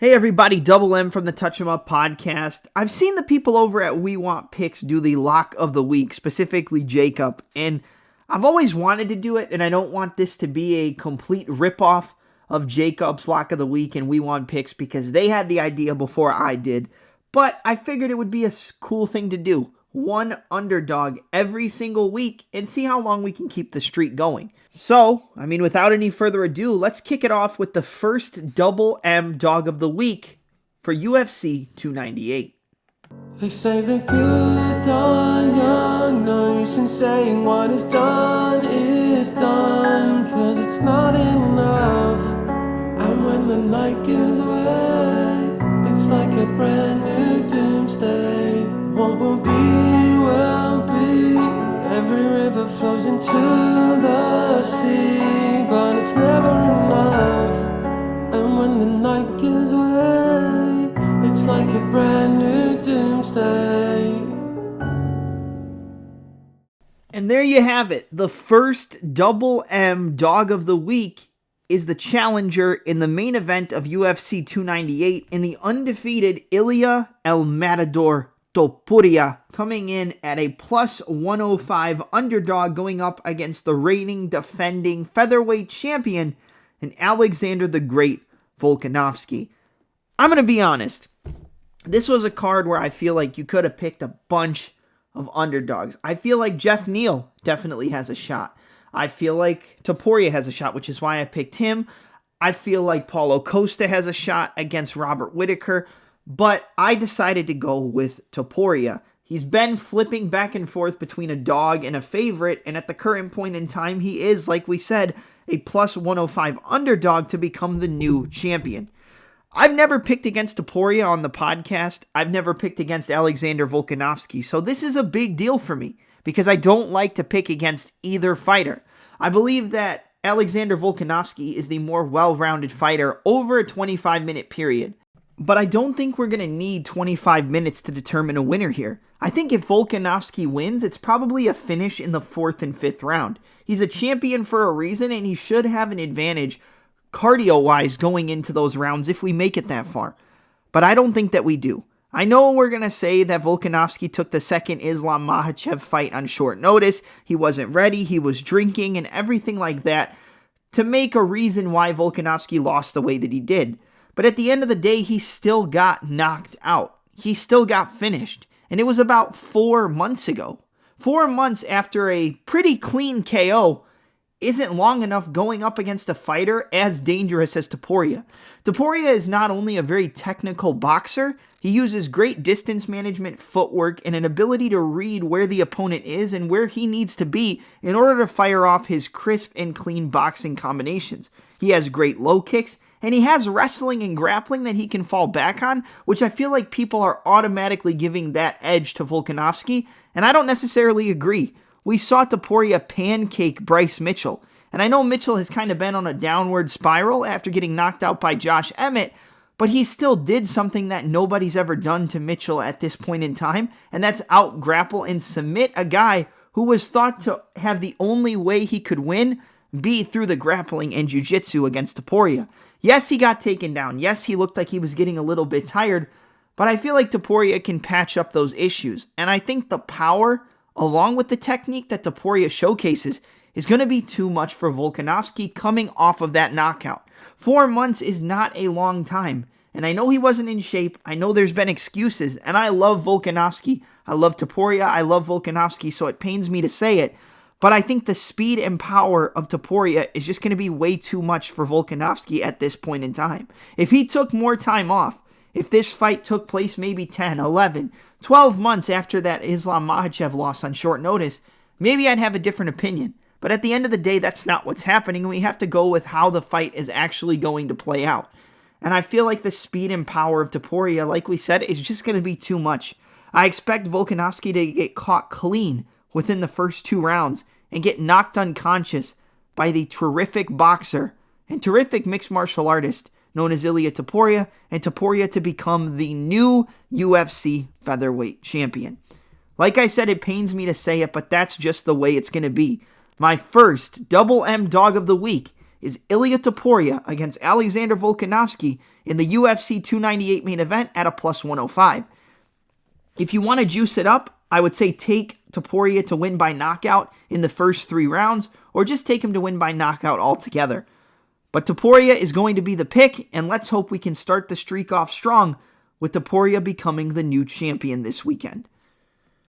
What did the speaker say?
Hey everybody, Double M from the Touch 'em Up podcast. I've seen the people over at We Want Picks do the lock of the week, specifically Jacob, and I've always wanted to do it, and I don't want this to be a complete ripoff of Jacob's lock of the week and We Want Picks because they had the idea before I did, but I figured it would be a cool thing to do. One underdog every single week and see how long we can keep the streak going. So, without any further ado, let's kick it off with the first Double M dog of the week for UFC 298. They say the good die young, no use in saying what is done, cause it's not enough. And when the night gives way, it's like a brand new doomsday. What will be, will be. Every river flows into the sea, but it's never enough. And when the night gives way, it's like a brand new doomsday. And there you have it. The first Double M dog of the week is the challenger in the main event of UFC 298 in the undefeated Ilia El Matador Topuria, coming in at a plus 105 underdog, going up against the reigning defending featherweight champion and Alexander the Great Volkanovski. I'm going to be honest. This was a card where I feel like you could have picked a bunch of underdogs. I feel like Jeff Neal definitely has a shot. I feel like Topuria has a shot, which is why I picked him. I feel like Paulo Costa has a shot against Robert Whittaker. But I decided to go with Topuria. He's been flipping back and forth between a dog and a favorite, and at the current point in time, he is, like we said, a plus 105 underdog to become the new champion. I've never picked against Topuria on the podcast. I've never picked against Alexander Volkanovski, so this is a big deal for me because I don't like to pick against either fighter. I believe that Alexander Volkanovski is the more well-rounded fighter over a 25-minute period. But I don't think we're going to need 25 minutes to determine a winner here. I think if Volkanovski wins, it's probably a finish in the 4th and 5th round. He's a champion for a reason, and he should have an advantage cardio-wise going into those rounds if we make it that far. But I don't think that we do. I know we're going to say that Volkanovski took the second Islam Makhachev fight on short notice. He wasn't ready, he was drinking, and everything like that to make a reason why Volkanovski lost the way that he did. But at the end of the day, he still got knocked out. He still got finished. And it was about 4 months ago. 4 months after a pretty clean KO isn't long enough going up against a fighter as dangerous as Topuria. Topuria is not only a very technical boxer, he uses great distance management, footwork, and an ability to read where the opponent is and where he needs to be in order to fire off his crisp and clean boxing combinations. He has great low kicks, and he has wrestling and grappling that he can fall back on, which I feel like people are automatically giving that edge to Volkanovski, and I don't necessarily agree. We saw Topuria pancake Bryce Mitchell, and I know Mitchell has kind of been on a downward spiral after getting knocked out by Josh Emmett, but he still did something that nobody's ever done to Mitchell at this point in time, and that's out-grapple and submit a guy who was thought to have the only way he could win be through the grappling and jiu-jitsu against Topuria. Yes, he got taken down. Yes, he looked like he was getting a little bit tired, but I feel like Topuria can patch up those issues. And I think the power, along with the technique that Topuria showcases, is going to be too much for Volkanovski coming off of that knockout. 4 months is not a long time. And I know he wasn't in shape. I know there's been excuses. And I love Volkanovski. I love Topuria. I love Volkanovski, so it pains me to say it. But I think the speed and power of Topuria is just going to be way too much for Volkanovski at this point in time. If he took more time off, if this fight took place maybe 10, 11, 12 months after that Islam Makhachev loss on short notice, maybe I'd have a different opinion. But at the end of the day, that's not what's happening. We have to go with how the fight is actually going to play out. And I feel like the speed and power of Topuria, like we said, is just going to be too much. I expect Volkanovski to get caught clean within the first 2 rounds and get knocked unconscious by the terrific boxer and terrific mixed martial artist known as Ilia Topuria, and Topuria to become the new UFC featherweight champion. Like I said, it pains me to say it, but that's just the way it's going to be. My first Double M dog of the week is Ilia Topuria against Alexander Volkanovski in the UFC 298 main event at a plus 105. If you want to juice it up, I would say take Topuria to win by knockout in the first 3 rounds, or just take him to win by knockout altogether. But Topuria is going to be the pick, and let's hope we can start the streak off strong with Topuria becoming the new champion this weekend.